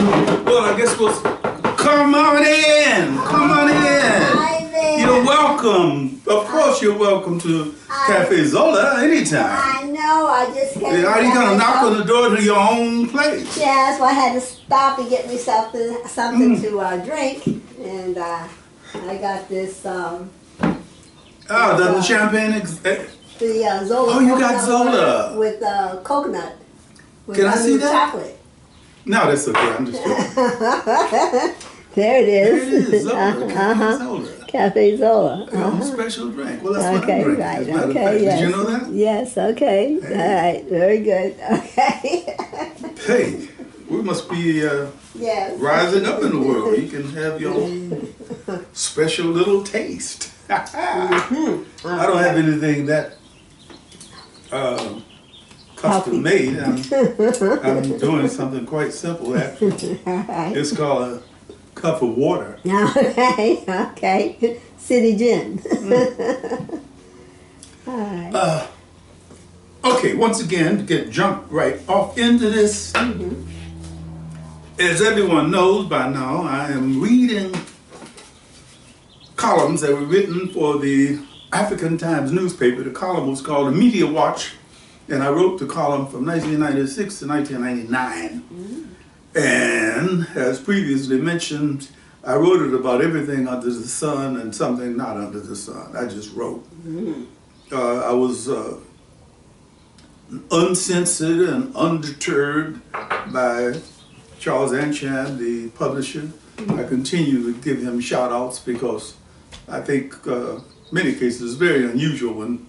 Well, I guess we'll come on in. Come on in. Hi there. You're welcome. Of course, you're welcome to Cafe Zola anytime. I know. I just came. Are you gonna knock on the door to your own place? Yeah, so I had to stop and get me something to drink, and I got this. The champagne. The Zola. Oh, you got Zola with coconut. With Can I see that? Chocolate. No, that's okay. I'm just joking. There it is. There it is. Zola. Zola. Cafe Zola. Your own special drink. Well, that's what I'm drinking. Right. As a matter of Okay. fact. Yes. Did you know that? Yes. Okay. Hey. All right. Very good. Okay. Hey, we must be Yes. rising up in the world. You can have your own special little taste. I don't have anything that custom made. I'm doing something quite simple actually. It's called a cup of water. Okay. Okay. City Gin. All right. Okay, once again, to jump right off into this. As everyone knows by now, I am reading columns that were written for the African Times newspaper. The column was called The Media Watch, and I wrote the column from 1996 to 1999. And as previously mentioned, I wrote it about everything under the sun and something not under the sun. I just wrote. I was uncensored and undeterred by Charles Anyiam, the publisher. I continue to give him shout outs because I think many cases it's very unusual when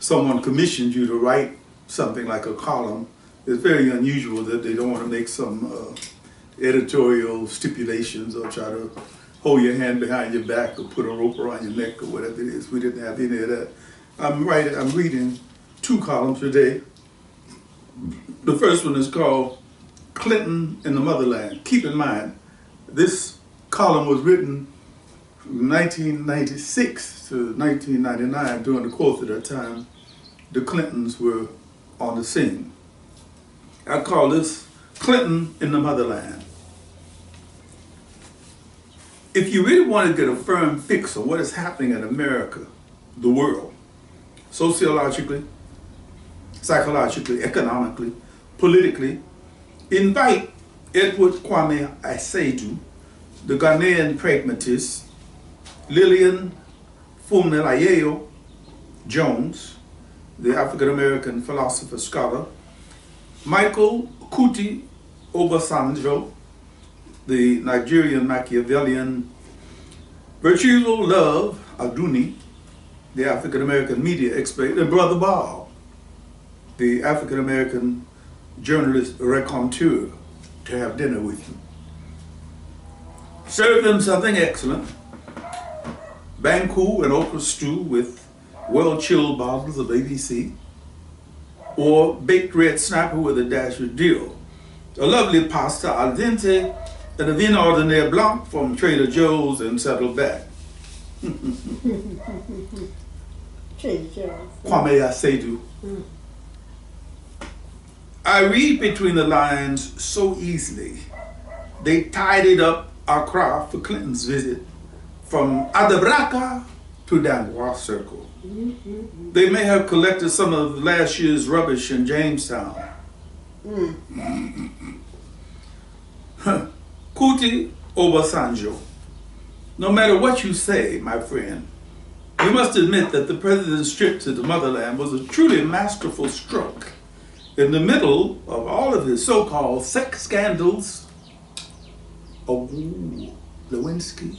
someone commissions you to write something like a column. It's very unusual that they don't want to make some editorial stipulations or try to hold your hand behind your back or put a rope around your neck or whatever it is. We didn't have any of that. I'm reading two columns today. The first one is called Clinton in the Motherland. Keep in mind, this column was written from 1996 to 1999. During the course of that time, the Clintons were on the scene. I call this Clinton in the Motherland. If you really want to get a firm fix on what is happening in America, the world, sociologically, psychologically, economically, politically, invite Edward Kwame Asiedu, the Ghanaian pragmatist, Lillian Fumilayo Jones, the African-American philosopher scholar, Michael Kuti Obasanjo, the Nigerian Machiavellian, Virtual Love Aduni, the African-American media expert, and Brother Bob, the African-American journalist raconteur, to have dinner with you. Serve them something excellent, banku and okra stew with well-chilled bottles of ABC, or baked red snapper with a dash of dill, a lovely pasta al dente, and a vin ordinaire blanc from Trader Joe's, and settle back. Trader Joe's. Kwame Asiedu. I read between the lines so easily. They tidied up Accra for Clinton's visit from Adabraka to Dangois Circle. They may have collected some of last year's rubbish in Jamestown. Kuti Obasanjo. No matter what you say, my friend, you must admit that the president's trip to the motherland was a truly masterful stroke. In the middle of all of his so-called sex scandals, Lewinsky.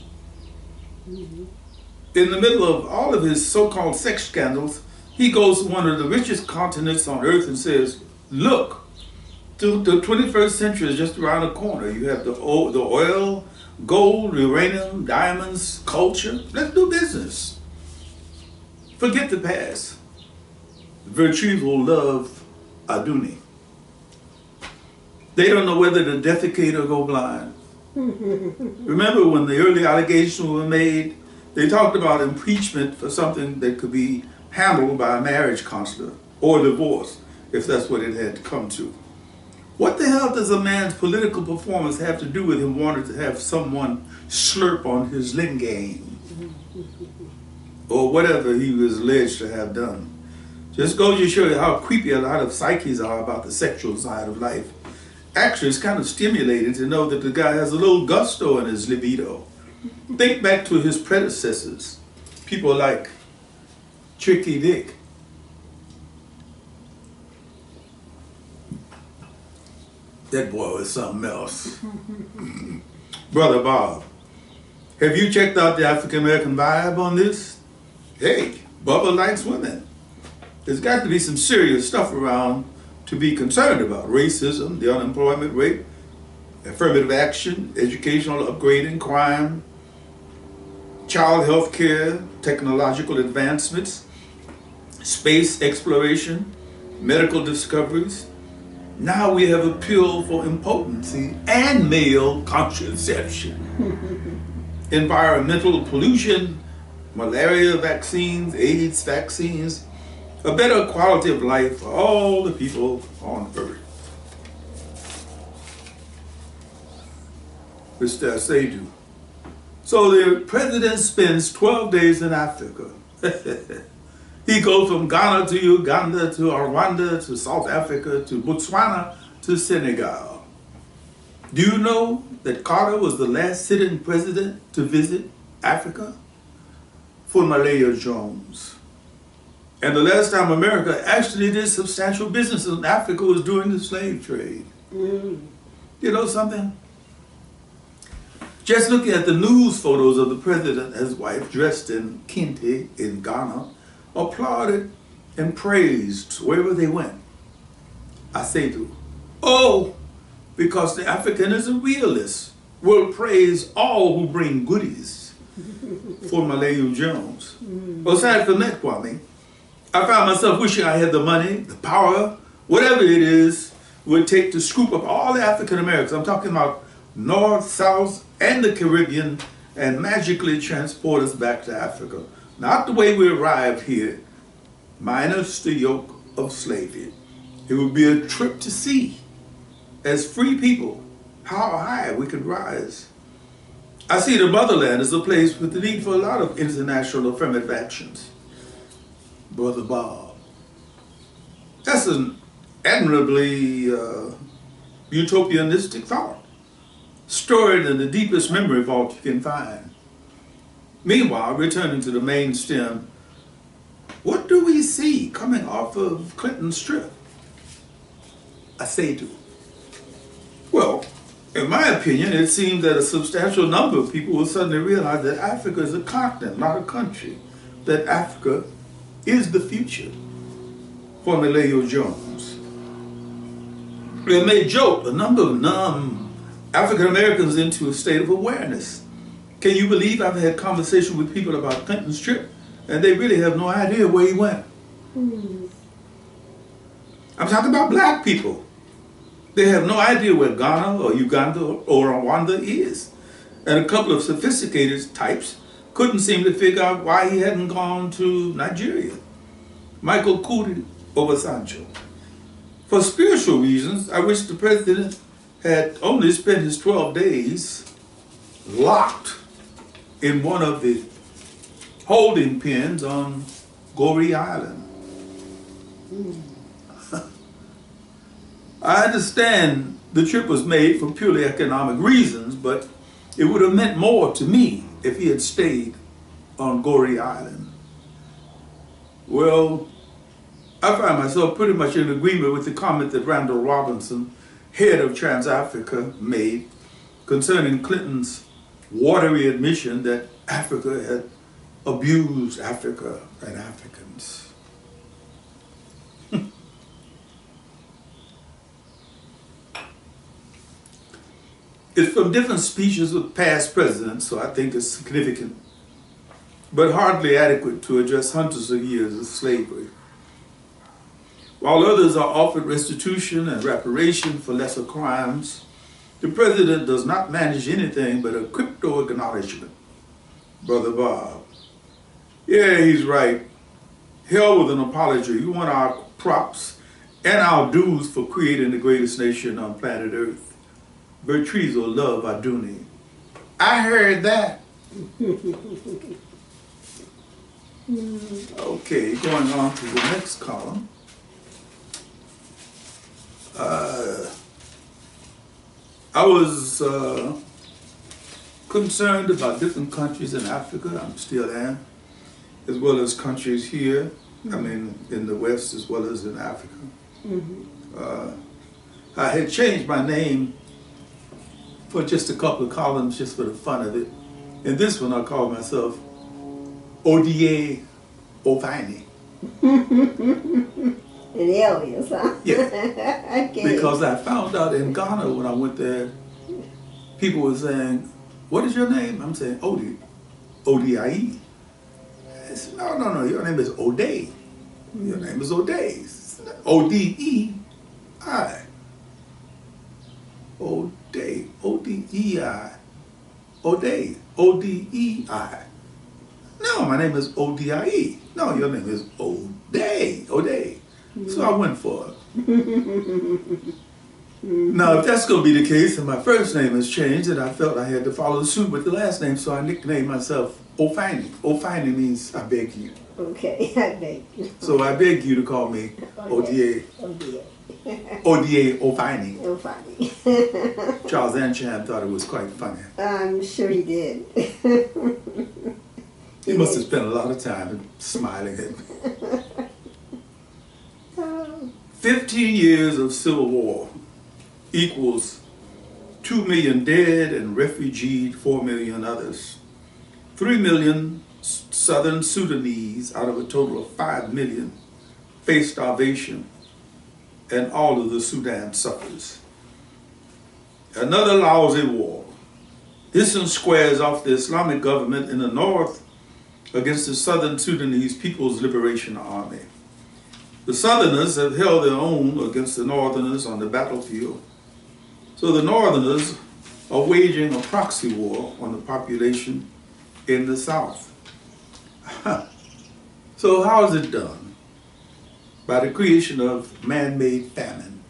In the middle of all of his so-called sex scandals, he goes to one of the richest continents on earth and says, look, the 21st century is just around the corner. You have the oil, gold, uranium, diamonds, culture. Let's do business. Forget the past. Virtual love Aduni. They don't know whether to defecate or go blind. Remember when the early allegations were made, they talked about impeachment for something that could be handled by a marriage counselor or divorce, if that's what it had to come to. What the hell does a man's political performance have to do with him wanting to have someone slurp on his lingane? Or whatever he was alleged to have done. Just goes to show you how creepy a lot of psyches are about the sexual side of life. Actually, it's kind of stimulating to know that the guy has a little gusto in his libido. Think back to his predecessors, people like Tricky Dick. That boy was something else. Brother Bob, have you checked out the African American vibe on this? Hey, Bubba likes women. There's got to be some serious stuff around to be concerned about. Racism, the unemployment rate, affirmative action, educational upgrading, crime, child health care, technological advancements, space exploration, medical discoveries. Now we have a pill for impotency and male contraception. Environmental pollution, malaria vaccines, AIDS vaccines, a better quality of life for all the people on earth. Mr. Sadu. So the president spends 12 days in Africa. He goes from Ghana to Uganda to Rwanda to South Africa to Botswana to Senegal. Do you know that Carter was the last sitting president to visit Africa? Malaya Jones. And the last time America actually did substantial business in Africa was during the slave trade. You know something? Just looking at the news photos of the president and his wife dressed in kente in Ghana, applauded and praised wherever they went. I say to, oh, because the African is a realist, will praise all who bring goodies. For Malaya Jones. Well, aside from that, Kwame, I found myself wishing I had the money, the power, whatever it is, would take to scoop up all the African Americans. I'm talking about North, South, and the Caribbean, and magically transport us back to Africa. Not the way we arrived here, minus the yoke of slavery. It would be a trip to see, as free people, how high we could rise. I see the motherland as a place with the need for a lot of international affirmative actions. Brother Bob. That's an admirably utopianistic thought, stored in the deepest memory vault you can find. Meanwhile, returning to the main stem, what do we see coming off of Clinton's trip? I say to. Well, in my opinion, it seems that a substantial number of people will suddenly realize that Africa is a continent, not a country. That Africa is the future. For Malaya Jones. It may jolt a number of numb African Americans into a state of awareness. Can you believe I've had conversations with people about Clinton's trip and they really have no idea where he went? I'm talking about black people. They have no idea where Ghana or Uganda or Rwanda is. And a couple of sophisticated types couldn't seem to figure out why he hadn't gone to Nigeria. Michael Kuti Obasanjo. For spiritual reasons, I wish the president had only spent his 12 days locked in one of the holding pens on Goree Island. I understand the trip was made for purely economic reasons, but it would have meant more to me if he had stayed on Goree Island. Well, I find myself pretty much in agreement with the comment that Randall Robinson, head of TransAfrica, made concerning Clinton's watery admission that Africa had abused Africa and Africans. It's from different speeches of past presidents, so I think it's significant, but hardly adequate to address hundreds of years of slavery. While others are offered restitution and reparation for lesser crimes, the president does not manage anything but a crypto acknowledgement. Brother Bob. Yeah, he's right. Hell with an apology. You want our props and our dues for creating the greatest nation on planet Earth. Bertrizo love Aduni. I heard that. Okay, going on to the next column. I was concerned about different countries in Africa. I still am, as well as countries here. I mean, in the West as well as in Africa. I had changed my name for just a couple of columns, just for the fun of it. In this one, I called myself Odie Hawkins. An alias, huh? Yeah. Okay. Because I found out in Ghana when I went there, people were saying, "What is your name?" I'm saying, Odie. Odie. I said, no, your name is Odie. Your name is Odie. O-D-E-I. Odie. O-D-E-I. Odie. O-D-E-I. No, my name is O-D-I-E. No, your name is Odie. Odie. So I went for it. Now, if that's going to be the case, and my first name has changed, and I felt I had to follow suit with the last name, so I nicknamed myself Ofani. Ofani means I beg you. Okay, I beg you. So I beg you to call me Odie. Odie Ofani. Ofani. Charles Anyiam thought it was quite funny. I'm sure he did. He must have spent a lot of time smiling at me. 15 years of civil war equals 2 million dead and refugeed 4 million others. 3 million southern Sudanese out of a total of 5 million face starvation, and all of the Sudan suffers. Another lousy war. This one squares off the Islamic government in the north against the southern Sudanese People's Liberation Army. The Southerners have held their own against the Northerners on the battlefield. So the Northerners are waging a proxy war on the population in the South. So how is it done? By the creation of man-made famine.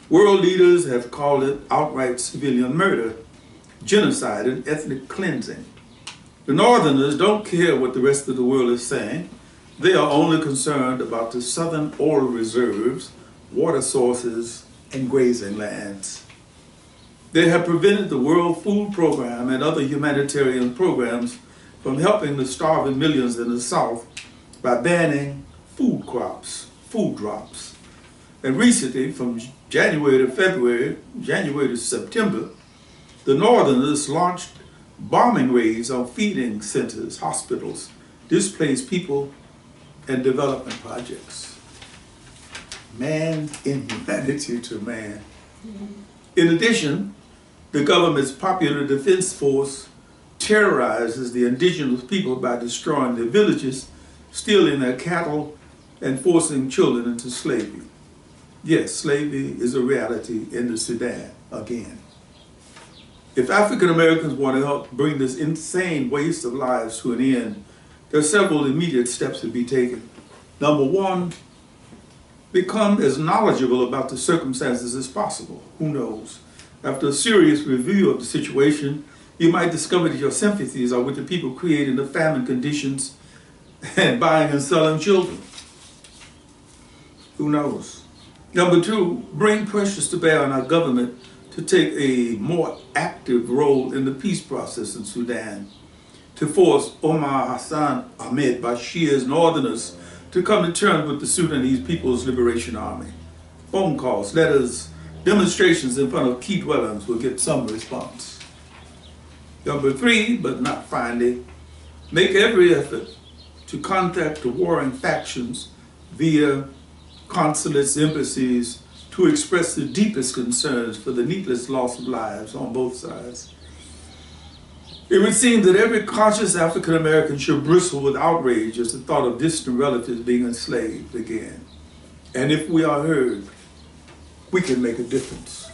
World leaders have called it outright civilian murder, genocide, and ethnic cleansing. The Northerners don't care what the rest of the world is saying. They are only concerned about the southern oil reserves, water sources, and grazing lands. They have prevented the World Food Program and other humanitarian programs from helping the starving millions in the South by banning food crops, food drops. And recently, from January to February, January to September, the Northerners launched bombing raids on feeding centers, hospitals, displaced people, and development projects. Man inhumanity to man. In addition, the government's Popular Defense Force terrorizes the indigenous people by destroying their villages, stealing their cattle, and forcing children into slavery. Yes, slavery is a reality in the Sudan again. If African Americans want to help bring this insane waste of lives to an end, there are several immediate steps to be taken. Number one, become as knowledgeable about the circumstances as possible. Who knows? After a serious review of the situation, you might discover that your sympathies are with the people creating the famine conditions and buying and selling children. Who knows? Number two, bring pressures to bear on our government to take a more active role in the peace process in Sudan, to force Omar Hassan Ahmed Bashir's Northerners to come to terms with the Sudanese People's Liberation Army. Phone calls, letters, demonstrations in front of key dwellings will get some response. Number three, but not finally, make every effort to contact the warring factions via consulates, embassies, to express the deepest concerns for the needless loss of lives on both sides. It would seem that every conscious African American should bristle with outrage as the thought of distant relatives being enslaved again. And if we are heard, we can make a difference.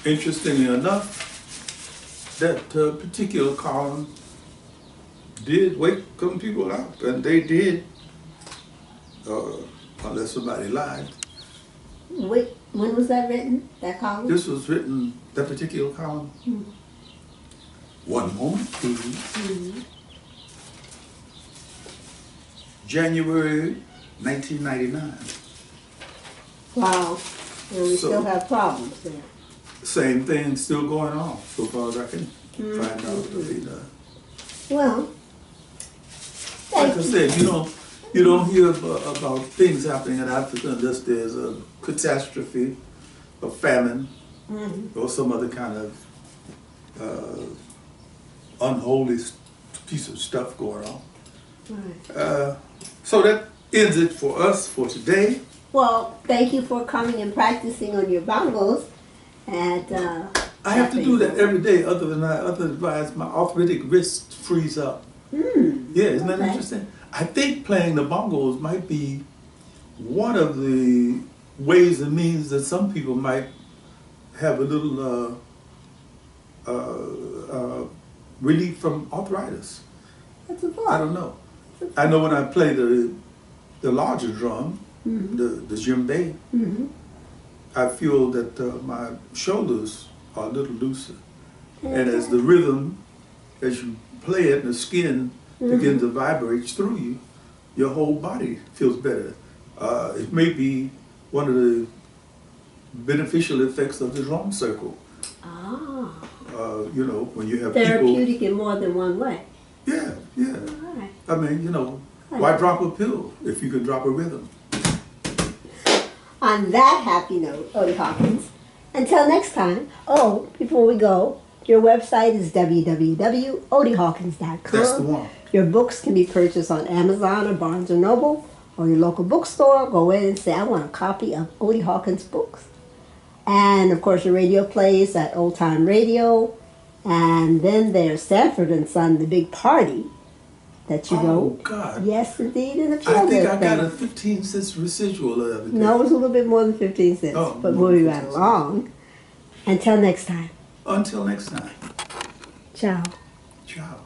Interestingly enough, that particular column did wake some people up, and they did unless somebody lied. Wait, when was that written? That column? This was written, that particular column. One moment. January 1999. Wow. And we So- still have problems there. Same thing still going on, so far as I can find out. Well, Like thank I you. said, you don't hear about things happening in Africa unless there's a catastrophe, a famine, or some other kind of unholy piece of stuff going on. Right. So that ends it for us for today. Well, thank you for coming and practicing on your bongos. And I have to do that every day, otherwise my arthritic wrist frees up. Yeah, isn't that Okay. interesting? I think playing the bongos might be one of the ways and means that some people might have a little relief from arthritis. That's a I thought. don't know. I know when I play the larger drum, the djembe, I feel that my shoulders are a little looser. And as the rhythm, as you play it and the skin begins to vibrate through you, your whole body feels better. It may be one of the beneficial effects of the drum circle. Ah. When you have people. Therapeutic in more than one way. Yeah, yeah. All right. I mean, why drop a pill if you can drop a rhythm? On that happy note, Odie Hawkins, until next time, before we go, your website is www.odiehawkins.com. That's the one. Your books can be purchased on Amazon or Barnes & Noble or your local bookstore. Go in and say, I want a copy of Odie Hawkins' books. And, of course, your radio plays at Old Time Radio. And then there's Sanford and Son, The Big Party, that you Oh, wrote. God. Yes, indeed, and a few I other think I got a things. 15-cent residual the other day. No, it was a little bit more than 15 cents, Oh, but more moving than right 15 cents. along. Until next time. Until next time. Ciao. Ciao.